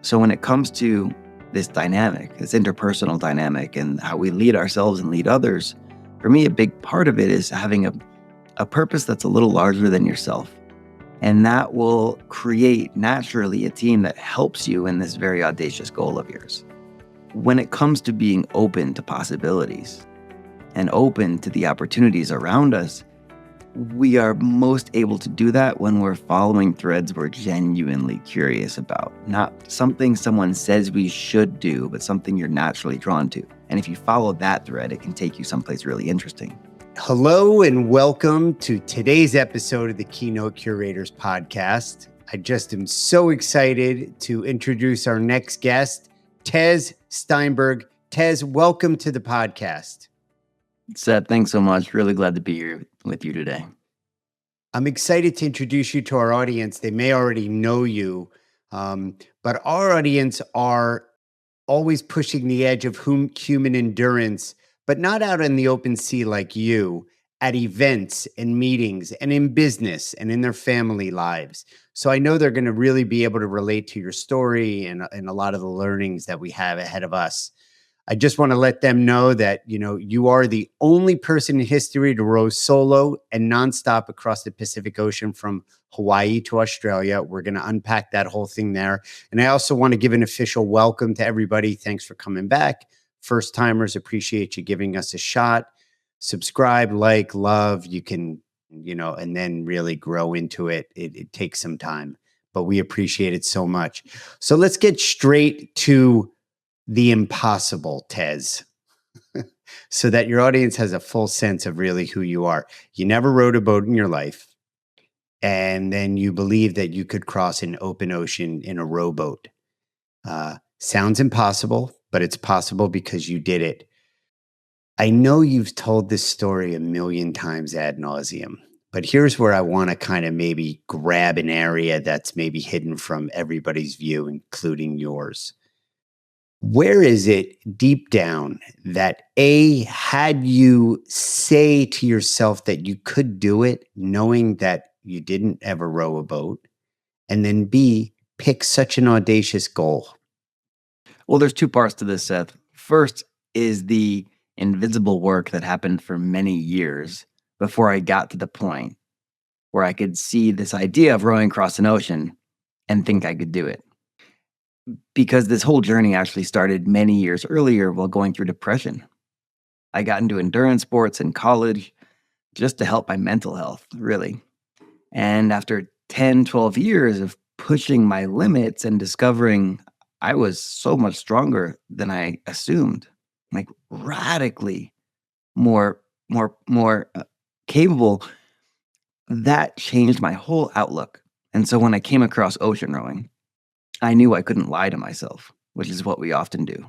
So when it comes to this dynamic, this interpersonal dynamic, and how we lead ourselves and lead others, for me, a big part of it is having a purpose that's a little larger than yourself. And that will create naturally a team that helps you in this very audacious goal of yours. When it comes to being open to possibilities and open to the opportunities around us, we are most able to do that when we're following threads we're genuinely curious about. Not something someone says we should do, but something you're naturally drawn to. And if you follow that thread, it can take you someplace really interesting. Hello and welcome to today's episode of the Keynote Curators podcast. I just am so excited to introduce our next guest, Tez Steinberg. Tez, welcome to the podcast. Seth, thanks so much. Really glad to be here with you today. I'm excited to introduce you to our audience. They may already know you, but our audience are always pushing the edge of human endurance, but not out in the open sea like you, at events and meetings and in business and in their family lives. So I know they're going to really be able to relate to your story and a lot of the learnings that we have ahead of us. I just want to let them know that, you are the only person in history to row solo and nonstop across the Pacific Ocean from Hawaii to Australia. We're going to unpack that whole thing there. And I also want to give an official welcome to everybody. Thanks for coming back. First timers, appreciate you giving us a shot. Subscribe, like, love. You can, and then really grow into it. It takes some time, but we appreciate it so much. So let's get straight to the impossible, Tez, so that your audience has a full sense of really who you are. You never rowed a boat in your life, and then you believe that you could cross an open ocean in a rowboat. Sounds impossible, but it's possible because you did it. I know you've told this story a million times ad nauseum, but here's where I want to kind of maybe grab an area that's maybe hidden from everybody's view, including yours. Where is it deep down that had you say to yourself that you could do it, knowing that you didn't ever row a boat, and then B, pick such an audacious goal? Well, there's two parts to this, Seth. First is the invisible work that happened for many years before I got to the point where I could see this idea of rowing across an ocean and think I could do it. Because this whole journey actually started many years earlier while going through depression. I got into endurance sports in college just to help my mental health, really. And after 10, 12 years of pushing my limits and discovering I was so much stronger than I assumed, like radically more capable, that changed my whole outlook. And so when I came across ocean rowing, I knew I couldn't lie to myself, which is what we often do.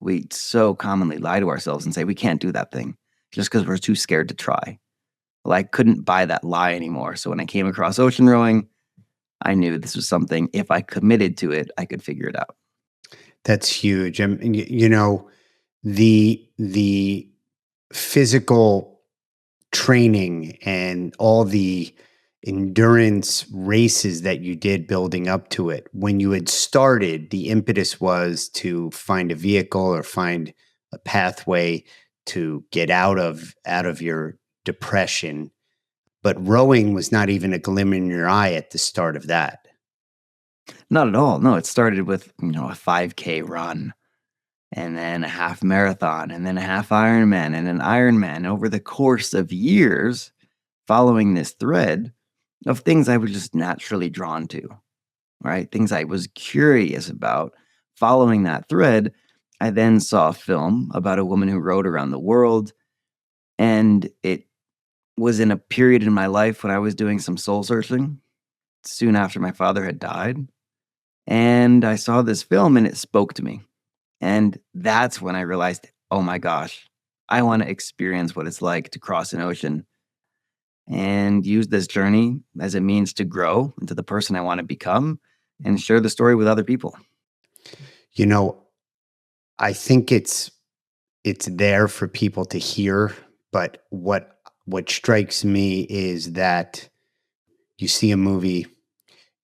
We so commonly lie to ourselves and say we can't do that thing just because we're too scared to try. Well, I couldn't buy that lie anymore. So when I came across ocean rowing, I knew this was something, if I committed to it, I could figure it out. That's huge. And the physical training and all the endurance races that you did building up to it, when you had started, the impetus was to find a vehicle or find a pathway to get out of your depression. But rowing was not even a glimmer in your eye at the start of that. Not at all. No, it started with, a 5K run and then a half marathon and then a half Ironman and an Ironman over the course of years, following this thread of things I was just naturally drawn to, right? Things I was curious about. Following that thread, I then saw a film about a woman who rode around the world. And it was in a period in my life when I was doing some soul searching, soon after my father had died. And I saw this film and it spoke to me. And that's when I realized, oh my gosh, I want to experience what it's like to cross an ocean and use this journey as a means to grow into the person I want to become and share the story with other people. I think it's there for people to hear, but what strikes me is that you see a movie,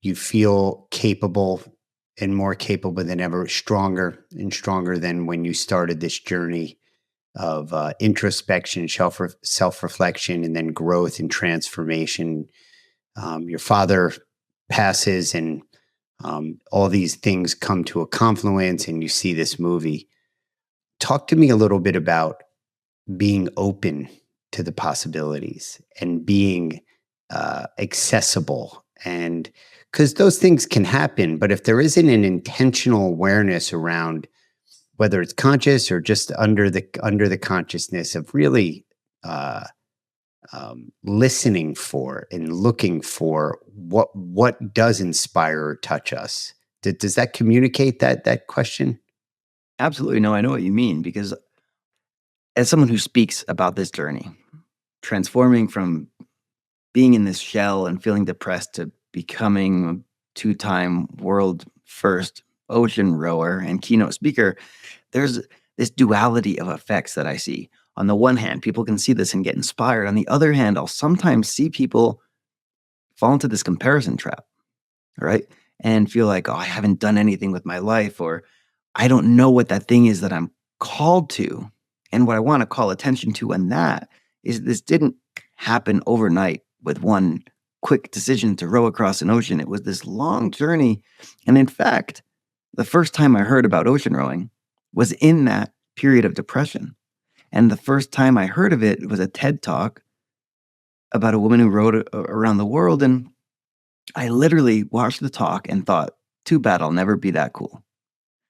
you feel capable, and more capable than ever, stronger and stronger than when you started this journey of introspection, self reflection, and then growth and transformation. Your father passes, and all these things come to a confluence, and you see this movie. Talk to me a little bit about being open to the possibilities and being accessible, and because those things can happen, but if there isn't an intentional awareness around whether it's conscious or just under the consciousness of really uh, listening for and looking for what does inspire or touch us. Does that communicate that question? Absolutely. No, I know what you mean, because as someone who speaks about this journey, transforming from being in this shell and feeling depressed to becoming a two-time world first ocean rower and keynote speaker, there's this duality of effects that I see. On the one hand, people can see this and get inspired. On the other hand, I'll sometimes see people fall into this comparison trap, right? And feel like, oh, I haven't done anything with my life, or I don't know what that thing is that I'm called to. And what I want to call attention to on that is this didn't happen overnight with one quick decision to row across an ocean. It was this long journey. And in fact, the first time I heard about ocean rowing was in that period of depression. And the first time I heard of it was a TED talk about a woman who rowed around the world. And I literally watched the talk and thought, too bad I'll never be that cool.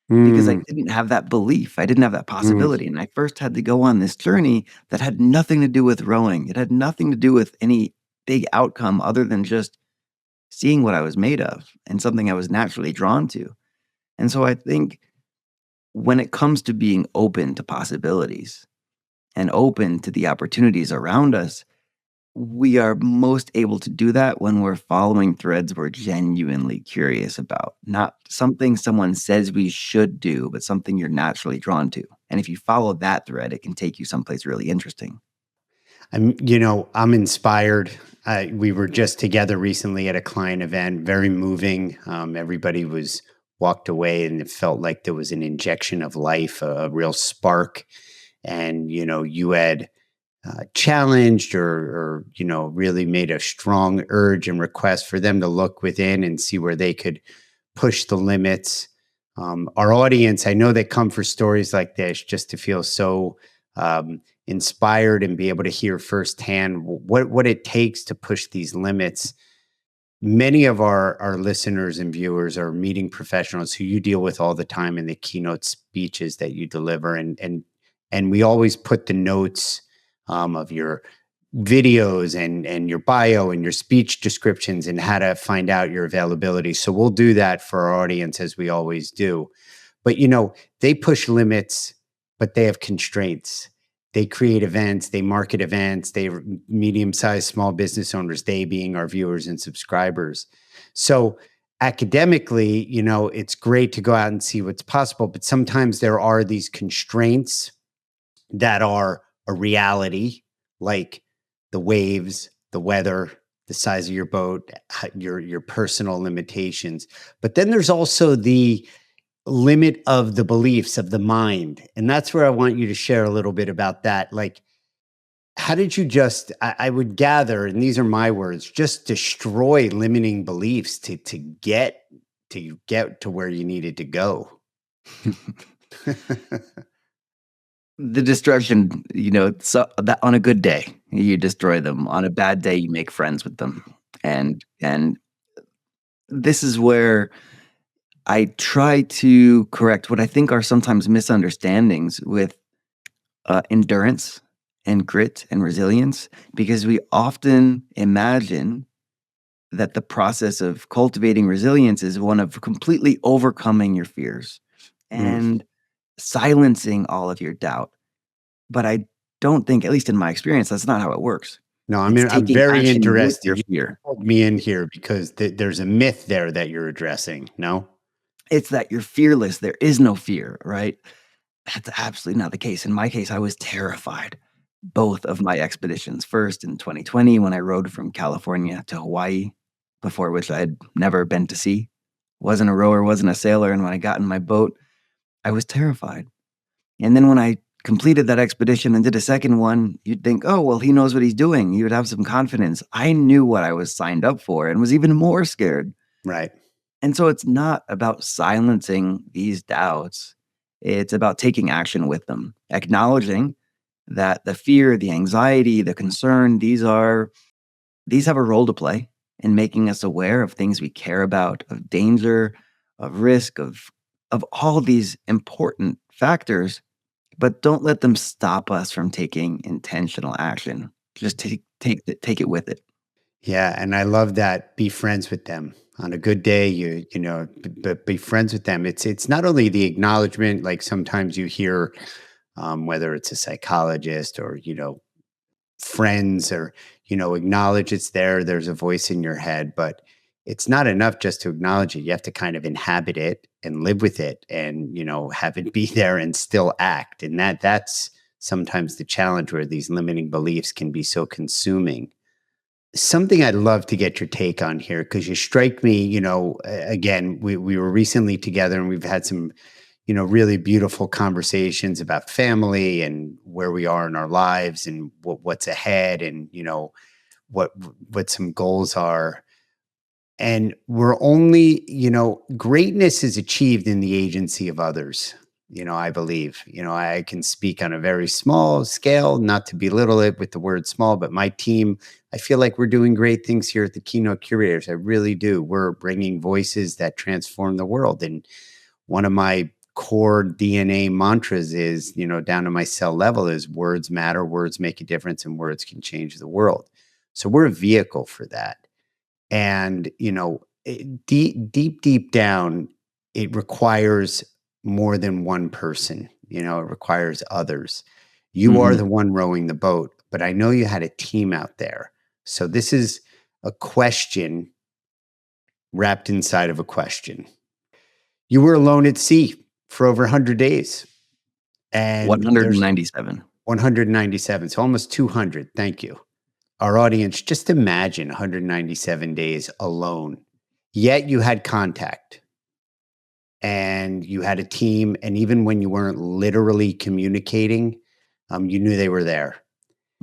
Because I Mm, didn't have that belief. I didn't have that mm, possibility. And I first had to go on this journey that had nothing to do with rowing. It had nothing to do with any big outcome other than just seeing what I was made of and something I was naturally drawn to. And so I think when it comes to being open to possibilities and open to the opportunities around us, we are most able to do that when we're following threads we're genuinely curious about, not something someone says we should do, but something you're naturally drawn to. And if you follow that thread, it can take you someplace really interesting. I'm inspired. We were just together recently at a client event, very moving. Everybody was walked away, and it felt like there was an injection of life, a real spark. And you had challenged or really made a strong urge and request for them to look within and see where they could push the limits. Our audience, I know they come for stories like this just to feel so inspired and be able to hear firsthand what it takes to push these limits. Many of our listeners and viewers are meeting professionals who you deal with all the time in the keynote speeches that you deliver, and we always put the notes of your videos and your bio and your speech descriptions and how to find out your availability. So we'll do that for our audience as we always do. But they push limits, but they have constraints. They create events, they market events, they medium-sized small business owners, they being our viewers and subscribers. So academically, it's great to go out and see what's possible, but sometimes there are these constraints that are a reality, like the waves, the weather, the size of your boat, your personal limitations. But then there's also the limit of the beliefs of the mind. And that's where I want you to share a little bit about that. Like, how did you I would gather, and these are my words, just destroy limiting beliefs to get to where you needed to go? The destruction, so that on a good day, you destroy them. On a bad day, you make friends with them. And this is where I try to correct what I think are sometimes misunderstandings with endurance and grit and resilience, because we often imagine that the process of cultivating resilience is one of completely overcoming your fears Mm. and silencing all of your doubt. But I don't think, at least in my experience, that's not how it works. No, I It's mean, I'm taking very action with your interested. You fear. pulled me in here because there's a myth there that you're addressing. No? It's that you're fearless. There is no fear, right? That's absolutely not the case. In my case, I was terrified. Both of my expeditions. First in 2020, when I rode from California to Hawaii, before which I had never been to sea, wasn't a rower, wasn't a sailor. And when I got in my boat, I was terrified. And then when I completed that expedition and did a second one, you'd think, oh, well, he knows what he's doing. You would have some confidence. I knew what I was signed up for and was even more scared. Right. And so it's not about silencing these doubts. It's about taking action with them, acknowledging that the fear, the anxiety, the concern, these have a role to play in making us aware of things we care about, of danger, of risk, of all these important factors, but don't let them stop us from taking intentional action. Just take it with it. Yeah, and I love that. Be friends with them. On a good day, be friends with them. It's not only the acknowledgement, like sometimes you hear, whether it's a psychologist or friends or acknowledge it's there. There's a voice in your head, but it's not enough just to acknowledge it. You have to kind of inhabit it and live with it, and have it be there and still act. And that's sometimes the challenge where these limiting beliefs can be so consuming. Something I'd love to get your take on here, because you strike me, again, we were recently together and we've had some, really beautiful conversations about family and where we are in our lives and what's ahead, and, what some goals are. And we're only, greatness is achieved in the agency of others. I believe, I can speak on a very small scale, not to belittle it with the word small, but my team, I feel like we're doing great things here at the Keynote Curators. I really do. We're bringing voices that transform the world. And one of my core DNA mantras is, down to my cell level, is words matter, words make a difference, and words can change the world. So we're a vehicle for that. And, deep down, it requires more than one person. It requires others. You are Mhm. the one rowing the boat, but I know you had a team out there. So this is a question wrapped inside of a question. You were alone at sea for over 100 days, and there's 197. 197, so almost 200. Thank you. Our audience, just imagine 197 days alone. Yet you had contact and you had a team. And even when you weren't literally communicating, you knew they were there.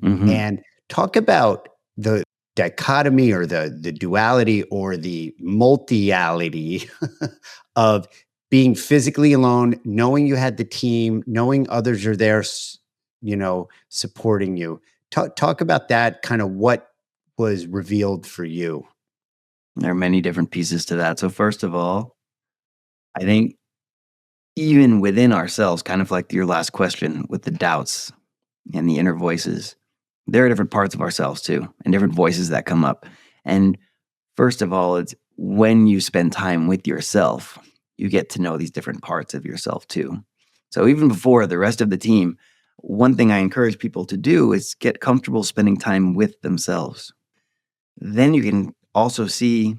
Mhm. And talk about the dichotomy or the duality or the multiality of being physically alone, knowing you had the team, knowing others are there, supporting you. Talk about that, kind of what was revealed for you. There are many different pieces to that. So first of all, I think even within ourselves, kind of like your last question with the doubts and the inner voices, there are different parts of ourselves too, and different voices that come up. And first of all, it's when you spend time with yourself, you get to know these different parts of yourself too. So even before the rest of the team, one thing I encourage people to do is get comfortable spending time with themselves. Then you can also see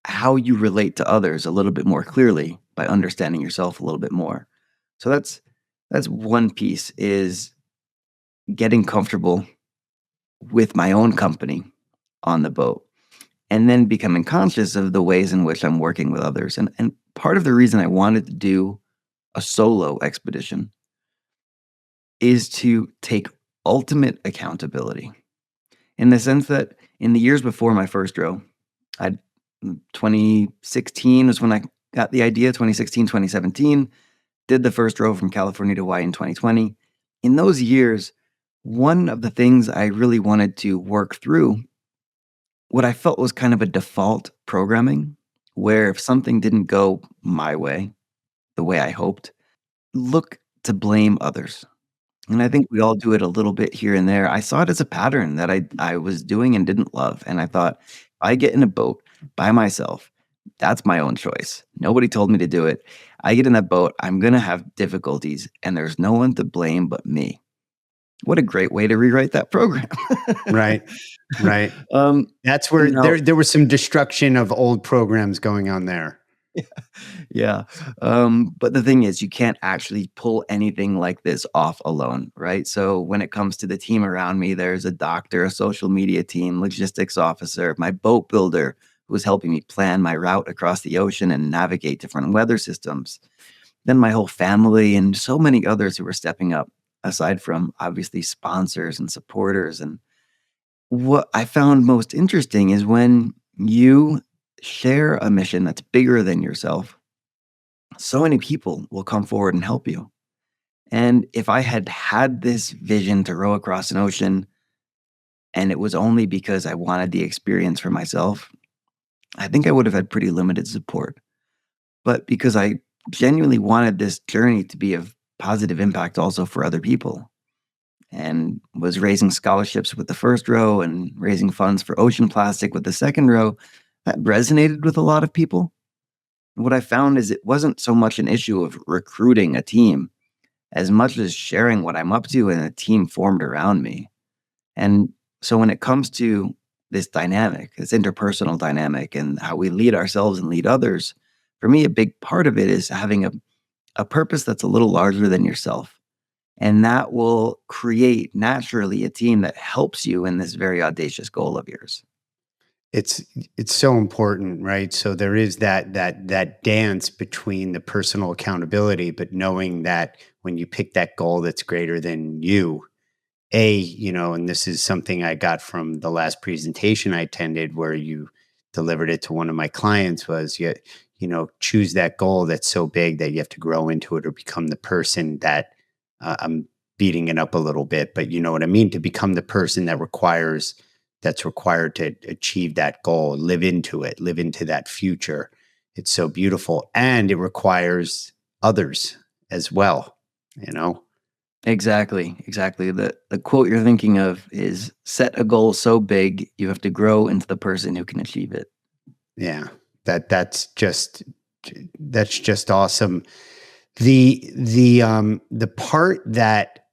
how you relate to others a little bit more clearly by understanding yourself a little bit more. So that's one piece, is getting comfortable with my own company on the boat, and then becoming conscious of the ways in which I'm working with others. And part of the reason I wanted to do a solo expedition is to take ultimate accountability, in the sense that in the years before my first row, I 2016 was when I got the idea. 2016, 2017, did the first row from California to Hawaii in 2020. In those years, one of the things I really wanted to work through, what I felt was kind of a default programming, where if something didn't go my way, the way I hoped, look to blame others. And I think we all do it a little bit here and there. I saw it as a pattern that I was doing and didn't love. And I thought, if I get in a boat by myself, that's my own choice. Nobody told me to do it. I get in that boat, I'm gonna have difficulties, and there's no one to blame but me. What a great way to rewrite that program. Right. Right. um, That's where now there was some destruction of old programs going on there. Yeah. But the thing is, you can't actually pull anything like this off alone, right? So when it comes to the team around me, there's a doctor, a social media team, logistics officer, my boat builder, who was helping me plan my route across the ocean and navigate different weather systems. Then my whole family and so many others who were stepping up, aside from obviously sponsors and supporters. And what I found most interesting is when you share a mission that's bigger than yourself, so many people will come forward and help you. And if I had had this vision to row across an ocean and it was only because I wanted the experience for myself, I think I would have had pretty limited support. But because I genuinely wanted this journey to be of positive impact also for other people and was raising scholarships with the first row and raising funds for ocean plastic with the second row, that resonated with a lot of people. What I found is it wasn't so much an issue of recruiting a team as much as sharing what I'm up to and a team formed around me. And so when it comes to this dynamic, this interpersonal dynamic and how we lead ourselves and lead others, for me, a big part of it is having a purpose that's a little larger than yourself. And that will create naturally a team that helps you in this very audacious goal of yours. It's it's so important, right? So there is that dance between the personal accountability, but knowing that when you pick that goal that's greater than you, and this is something I got from the last presentation I attended where you delivered it to one of my clients was choose that goal that's so big that you have to grow into it or become the person that I'm beating it up a little bit, but you know what I mean? To become the person that's required to achieve that goal, live into it, live into that future. It's so beautiful. And it requires others as well, you know? Exactly, exactly. The quote you're thinking of is set a goal so big you have to grow into the person who can achieve it. Yeah. That's just awesome. The part that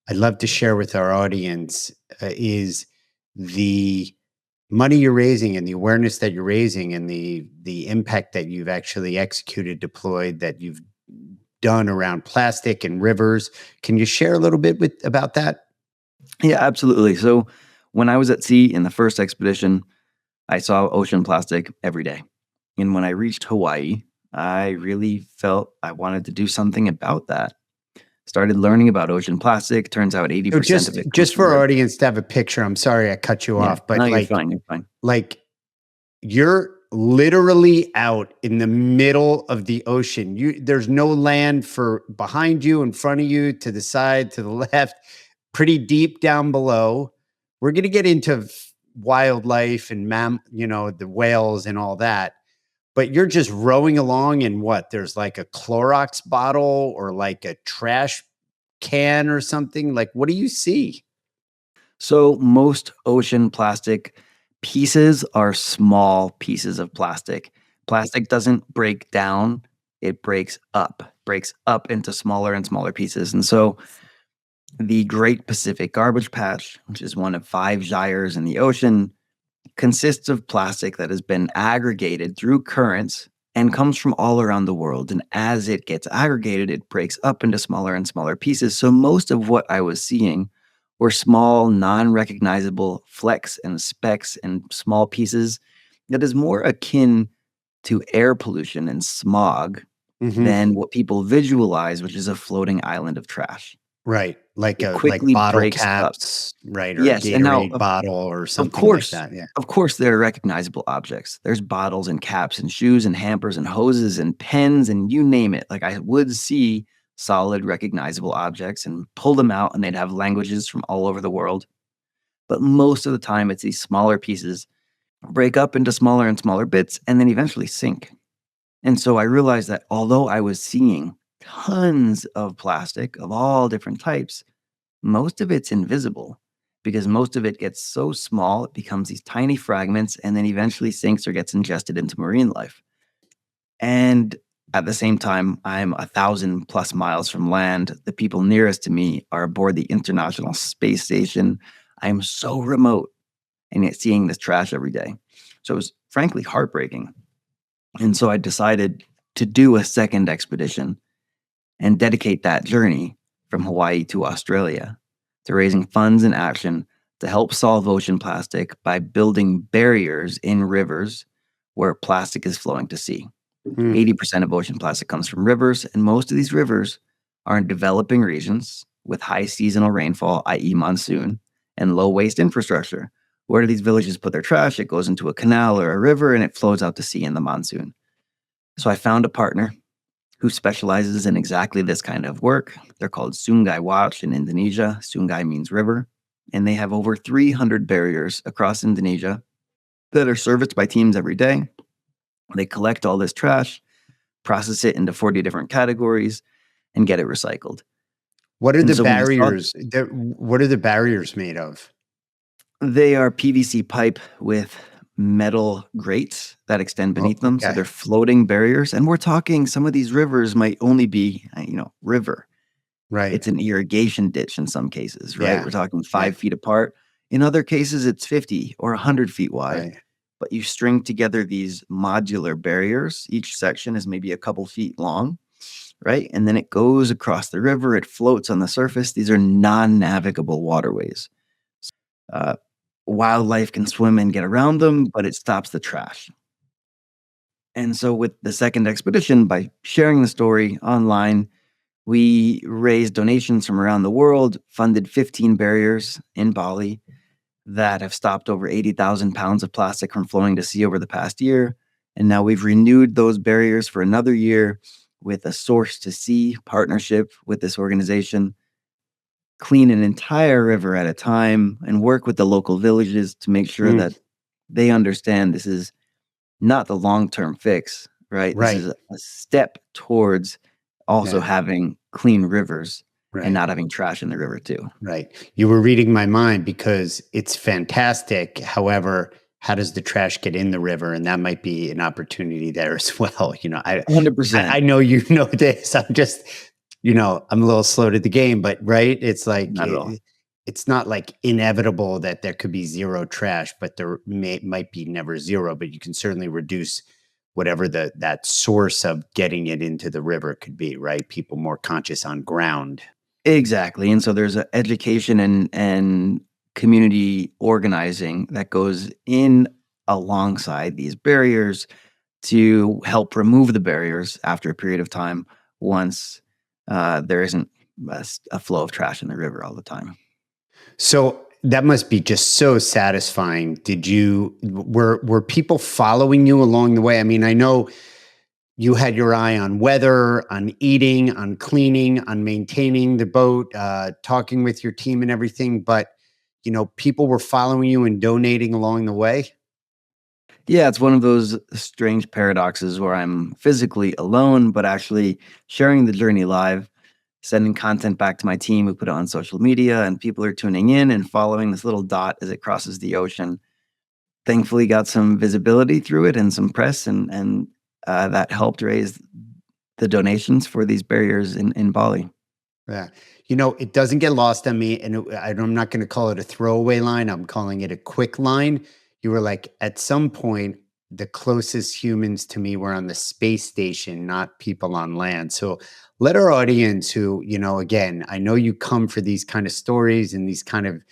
I'd love to share with our audience is the money you're raising and the awareness that you're raising and the impact that you've actually executed, deployed, that you've done around plastic and rivers. Can you share a little bit about that? Yeah, absolutely. So when I was at sea in the first expedition, I saw ocean plastic every day. And when I reached Hawaii, I really felt I wanted to do something about that. Started learning about ocean plastic. Turns out So 80% of just it comes just from for our rivers. audience to have a picture, I'm sorry I cut you Yeah. off, but No, you're fine. You're fine. like you're literally out in the middle of the ocean. There's no land for behind you, in front of you, to the side, to the left, pretty deep down below. We're going to get into wildlife and the whales and all that. But you're just rowing along in what? There's like a Clorox bottle or like a trash can or something. Like, what do you see? So most ocean plastic pieces are small pieces of plastic. Plastic doesn't break down, it breaks up into smaller and smaller pieces. And so the Great Pacific Garbage Patch, which is one of 5 gyres in the ocean, consists of plastic that has been aggregated through currents and comes from all around the world. And as it gets aggregated, it breaks up into smaller and smaller pieces. So most of what I was seeing were small, non recognizable flecks and specks and small pieces that is more akin to air pollution and smog Hmm. than what people visualize, which is a floating island of trash. Right. It Like quickly bottle breaks up. caps, right? Or a Yes, and now Gatorade bottle or of something like course, that. Yeah. of course, there are recognizable objects. There's bottles and caps and shoes and hampers and hoses and pens and you name it. Like I would see solid recognizable objects and pull them out and they'd have languages from all over the world. But most of the time it's these smaller pieces break up into smaller and smaller bits and then eventually sink. And so I realized that although I was seeing tons of plastic of all different types, most of it's invisible because most of it gets so small, it becomes these tiny fragments and then eventually sinks or gets ingested into marine life. And at the same time, I'm 1,000 plus miles from land. The people nearest to me are aboard the International Space Station. I'm so remote and yet seeing this trash every day. So it was frankly heartbreaking. And so I decided to do a second expedition and dedicate that journey from Hawaii to Australia to raising funds and action to help solve ocean plastic by building barriers in rivers where plastic is flowing to sea. Mm. 80% of ocean plastic comes from rivers, and most of these rivers are in developing regions with high seasonal rainfall, i.e., monsoon, and low waste infrastructure. Where do these villages put their trash? It goes into a canal or a river and it flows out to sea in the monsoon. So I found a partner who specializes in exactly this kind of work. They're called Sungai Watch in Indonesia. Sungai means river. And they have over 300 barriers across Indonesia that are serviced by teams every day. They collect all this trash, process it into 40 different categories, and get it recycled. What are And the so when I saw barriers? What are the barriers made of? they are PVC pipe with metal grates that extend Oh, beneath them. So okay. they're floating barriers. And we're talking some of these rivers might only be, river. Right. It's an irrigation ditch in some cases, right? Yeah. We're talking Yeah. 5 feet apart. In other cases, it's 50 or 100 feet wide. Right. But you string together these modular barriers. Each section is maybe a couple feet long, right? And then it goes across the river. It floats on the surface. These are non-navigable waterways. Uh, Wildlife can swim and get around them, but it stops the trash. And so with the second expedition, by sharing the story online, we raised donations from around the world, funded 15 barriers in Bali that have stopped over 80,000 pounds of plastic from flowing to sea over the past year. And now we've renewed those barriers for another year with a source to sea partnership with this organization, clean an entire river at a time, and work with the local villages to make sure Mm. that they understand this is not the long-term fix, right? This Right. is a step towards also Yeah. having clean rivers and Right. not having trash in the river too. Right. You were reading my mind because it's fantastic. However, how does the trash get in the river? And that might be an opportunity there as well. I 100%. know you know this. I'm just, I'm a little slow to the game, but right. It's like, Not at all. it's not like inevitable that there could be zero trash, but there might be never zero, but you can certainly reduce whatever that source of getting it into the river could be, right? People more conscious on ground. Exactly. And so there's a education and community organizing that goes in alongside these barriers to help remove the barriers after a period of time once there isn't a flow of trash in the river all the time. So that must be just so satisfying. Were people following you along the way? I mean, I know you had your eye on weather, on eating, on cleaning, on maintaining the boat, talking with your team and everything, but people were following you and donating along the way. Yeah, it's one of those strange paradoxes where I'm physically alone, but actually sharing the journey live, sending content back to my team who put it on social media, and people are tuning in and following this little dot as it crosses the ocean. Thankfully, got some visibility through it and some press, and that helped raise the donations for these barriers in Bali. Yeah. It doesn't get lost on me. And I'm not going to call it a throwaway line. I'm calling it a quick line. You were like, at some point, the closest humans to me were on the space station, not people on land. So let our audience who, again, I know you come for these kind of stories and these kind of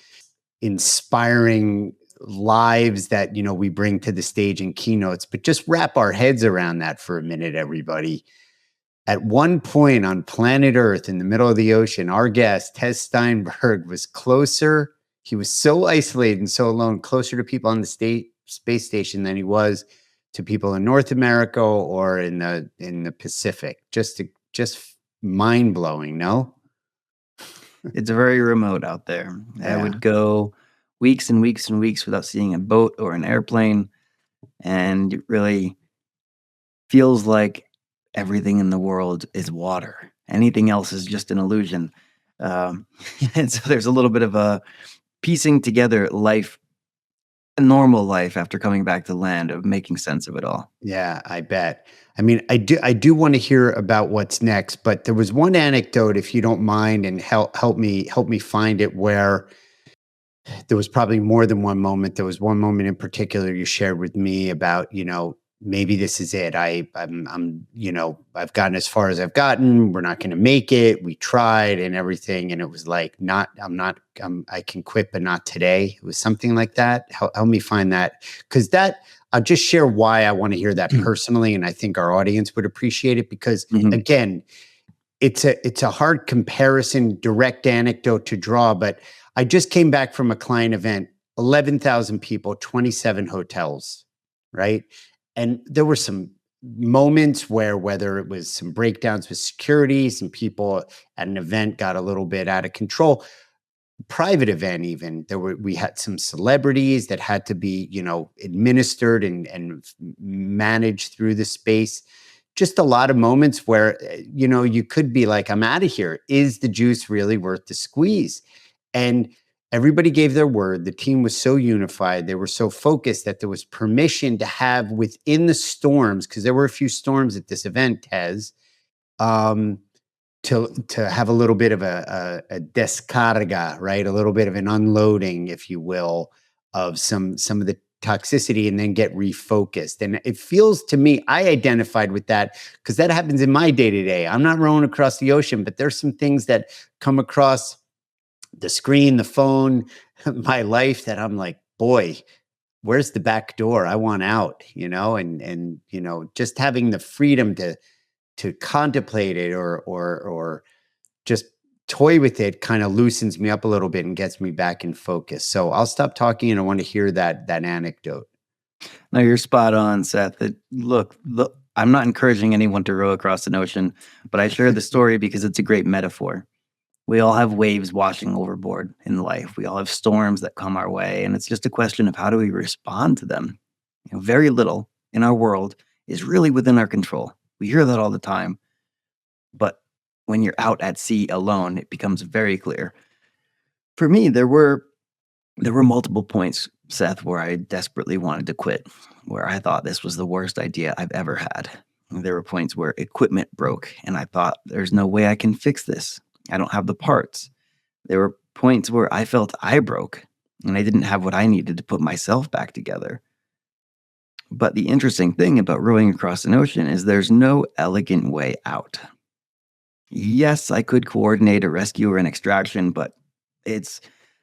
inspiring lives that, we bring to the stage in keynotes, but just wrap our heads around that for a minute, everybody. At one point on planet Earth in the middle of the ocean, our guest, Tez Steinberg, was closer. He was so isolated and so alone, closer to people on the space station than he was to people in North America or in the Pacific. Just mind blowing, no? It's very remote out there. I Yeah. would go weeks and weeks and weeks without seeing a boat or an airplane, and it really feels like everything in the world is water. Anything else is just an illusion. Um, and so there's a little bit of a piecing together life, a normal life after coming back to land, of making sense of it all. Yeah, I bet. I mean, I do want to hear about what's next, but there was one anecdote, if you don't mind, and help me find it, where there was probably more than one moment. There was one moment in particular you shared with me about, maybe this is it. I'm, I've gotten as far as I've gotten. We're not going to make it. We tried and everything. And it was like, I can quit, but not today. It was something like that. Help me find that. Cause that, I'll just share why I want to hear that personally, and I think our audience would appreciate it because, Mhm. again, it's a hard comparison, direct anecdote to draw. But I just came back from a client event, 11,000 people, 27 hotels, right? And there were some moments where, whether it was some breakdowns with security, some people at an event got a little bit out of control, private event even, we had some celebrities that had to be, administered and managed through the space. Just a lot of moments where, you could be like, I'm out of here. Is the juice really worth the squeeze? And everybody gave their word. The team was so unified. They were so focused that there was permission to have, within the storms, because there were a few storms at this event, Tez, um, to have a little bit of a descarga, right? A little bit of an unloading, if you will, of some of the toxicity, and then get refocused. And it feels to me, I identified with that because that happens in my day to day. I'm not rowing across the ocean, but there's some things that come across the screen, the phone, my life, that I'm like, boy, where's the back door? I want out, and just having the freedom to contemplate it, or just toy with it, kind of loosens me up a little bit and gets me back in focus. So I'll stop talking, and I want to hear that anecdote. No, you're spot on, Seth. Look, I'm not encouraging anyone to row across an ocean, but I share the story because it's a great metaphor. We all have waves washing overboard in life. We all have storms that come our way, and it's just a question of how do we respond to them. Very little in our world is really within our control. We hear that all the time, but when you're out at sea alone, it becomes very clear. For me, there were multiple points, Seth, where I desperately wanted to quit, where I thought this was the worst idea I've ever had. There were points where equipment broke, and I thought, there's no way I can fix this. I don't have the parts. There were points where I felt I broke, and I didn't have what I needed to put myself back together. But the interesting thing about rowing across an ocean is there's no elegant way out. Yes, I could coordinate a rescue or an extraction, but it's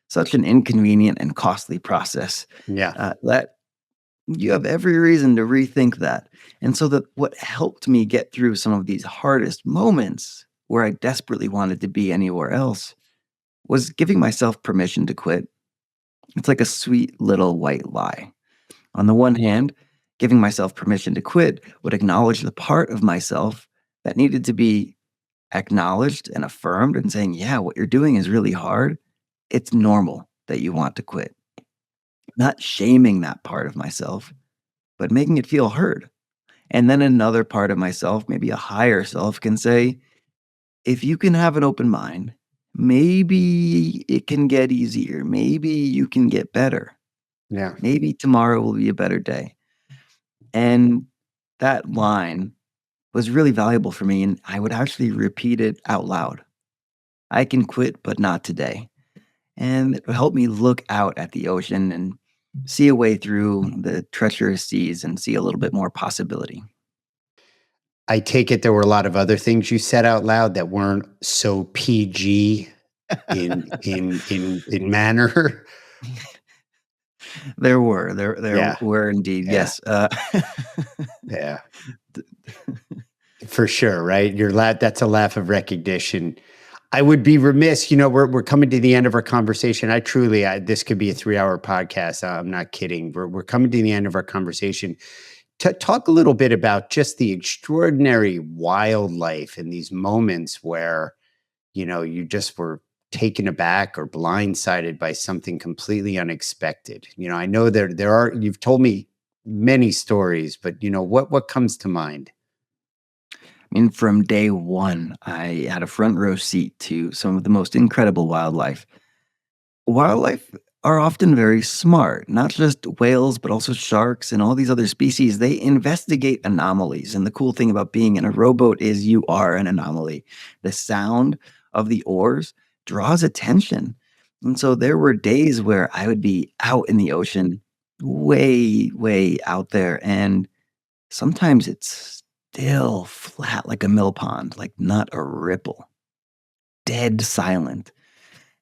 such an inconvenient and costly process Yeah. that you have every reason to rethink that. And so that what helped me get through some of these hardest moments where I desperately wanted to be anywhere else was giving myself permission to quit. It's like a sweet little white lie. On the one hand, giving myself permission to quit would acknowledge the part of myself that needed to be acknowledged and affirmed, and saying, yeah, what you're doing is really hard. It's normal that you want to quit. Not shaming that part of myself, but making it feel heard. And then another part of myself, maybe a higher self, can say, if you can have an open mind, maybe it can get easier. Maybe you can get better. Yeah. Maybe tomorrow will be a better day. And that line was really valuable for me. And I would actually repeat it out loud. I can quit, but not today. And it helped me look out at the ocean and see a way through the treacherous seas and see a little bit more possibility. I take it there were a lot of other things you said out loud that weren't so PG in manner. There Yeah. were indeed, Yeah. yes. Yeah. For sure, right? That's a laugh of recognition. I would be remiss, we're coming to the end of our conversation. This could be a 3-hour podcast. I'm not kidding. We're coming to the end of our conversation. Talk a little bit about just the extraordinary wildlife in these moments where, you just were taken aback or blindsided by something completely unexpected. I know you've told me many stories, but what comes to mind? I mean, from day one, I had a front row seat to some of the most incredible wildlife. Wildlife are often very smart, not just whales, but also sharks and all these other species. They investigate anomalies. And the cool thing about being in a rowboat is you are an anomaly. The sound of the oars draws attention. And so there were days where I would be out in the ocean, way, way out there. And sometimes it's still flat like a mill pond, like not a ripple, dead silent.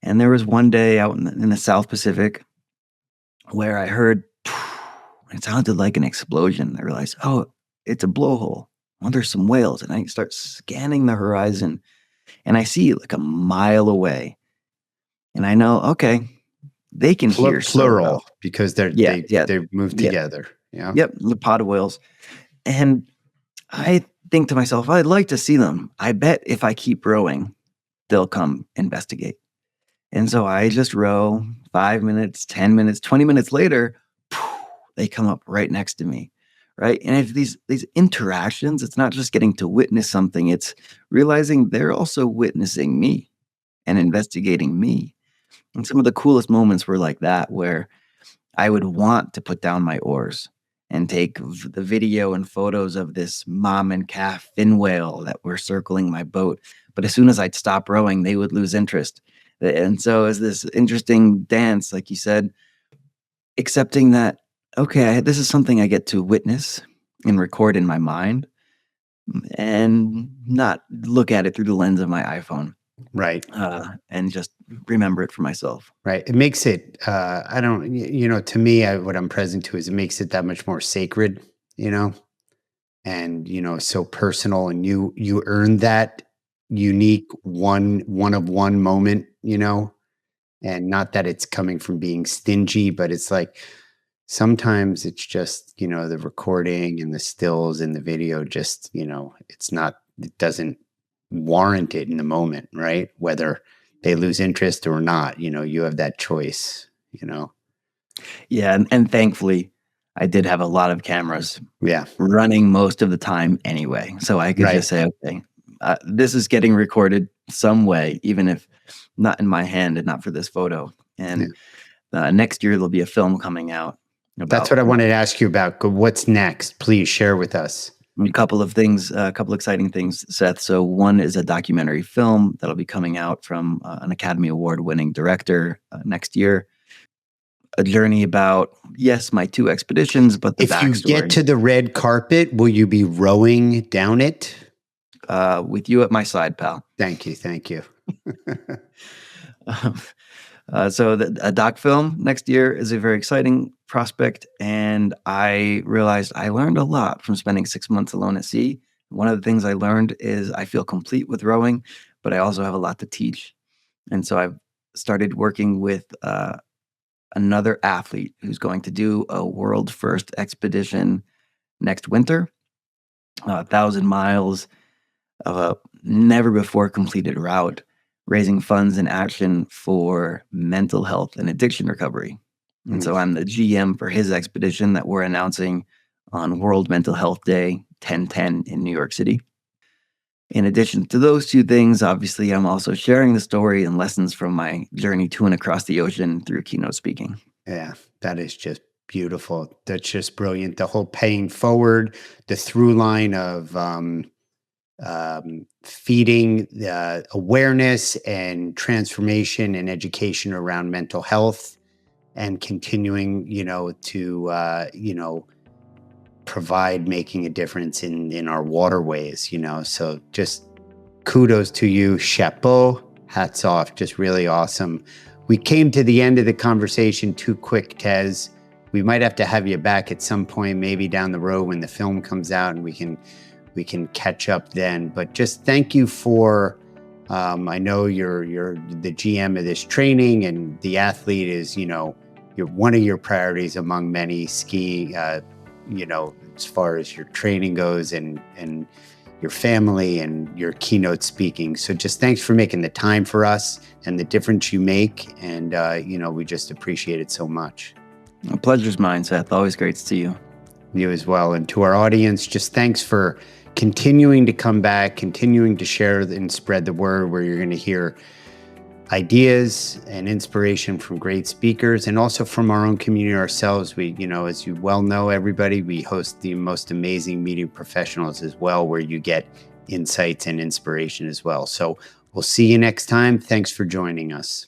And there was one day out in the South Pacific where I heard It sounded like an explosion. I realized, oh, it's a blowhole. Oh, there's some whales. And I start scanning the horizon and I see like a mile away. And I know, okay, they can hear so Plural well. because Yeah, yeah, they move yeah, together. Yeah. yep, the pod whales. And I think to myself, I'd like to see them. I bet if I keep rowing, they'll come investigate. And so I just row 5 minutes, 10 minutes, 20 minutes later, they come up right next to me. Right. And it's these interactions, it's not just getting to witness something, it's realizing they're also witnessing me and investigating me. And some of the coolest moments were like that, where I would want to put down my oars and take the video and photos of this mom and calf fin whale that were circling my boat. But as soon as I'd stop rowing, they would lose interest. And so it's this interesting dance, like you said, accepting that, okay, this is something I get to witness and record in my mind and not look at it through the lens of my iPhone, Right. and just remember it for myself. Right. It makes it, I don't, to me, what I'm present to is it makes it that much more sacred, and, so personal, and you earn that unique one of one moment, and not that it's coming from being stingy, but it's like sometimes it's just, the recording and the stills and the video just, it doesn't warrant it in the moment, right? Whether they lose interest or not, you have that choice. Yeah, and thankfully, I did have a lot of cameras Yeah. running most of the time anyway, so I could Right. just say, "Okay, this is getting recorded some way, even if not in my hand and not for this photo." Yeah. And, next year, there'll be a film coming out That's about, what I wanted to ask you about. What's next? Please share with us. a couple of things, a couple exciting things, Seth. So one is a documentary film that'll be coming out from, an Academy Award-winning director, next year. A journey about, yes, my 2 expeditions, but the If you get backstory, to the red carpet, will you be rowing down it? with you at my side, pal. Thank you. Thank you. Um, so a doc film next year is a very exciting prospect, and I realized I learned a lot from spending 6 months alone at sea. One of the things I learned is I feel complete with rowing, but I also have a lot to teach. And so I've started working with, another athlete who's going to do a world first expedition next winter, 1,000 miles of a never before completed route, raising funds and action for mental health and addiction recovery. And Mm. so I'm the GM for his expedition that we're announcing on World Mental Health Day 10/10 in New York City. In addition to those 2 things, obviously, I'm also sharing the story and lessons from my journey to and across the ocean through keynote speaking. Yeah, that is just beautiful. That's just brilliant. The whole paying forward, the through line of feeding the awareness and transformation and education around mental health, and continuing, to provide, making a difference in our waterways. So just kudos to you, chapeau, hats off, just really awesome. We came to the end of the conversation too quick, Tez. We might have to have you back at some point, maybe down the road when the film comes out, and we can catch up then. But just thank you for, I know you're the GM of this training, and the athlete is, you're one of your priorities among many, skiing, as far as your training goes, and your family and your keynote speaking. So just thanks for making the time for us and the difference you make. And, we just appreciate it so much. A pleasure's mine, Seth. Always great to see you. You as well. And to our audience, just thanks for continuing to come back, continuing to share and spread the word, where you're going to hear ideas and inspiration from great speakers, and also from our own community ourselves. We, as you well know, everybody, we host the most amazing media professionals as well, where you get insights and inspiration as well. So we'll see you next time. Thanks for joining us.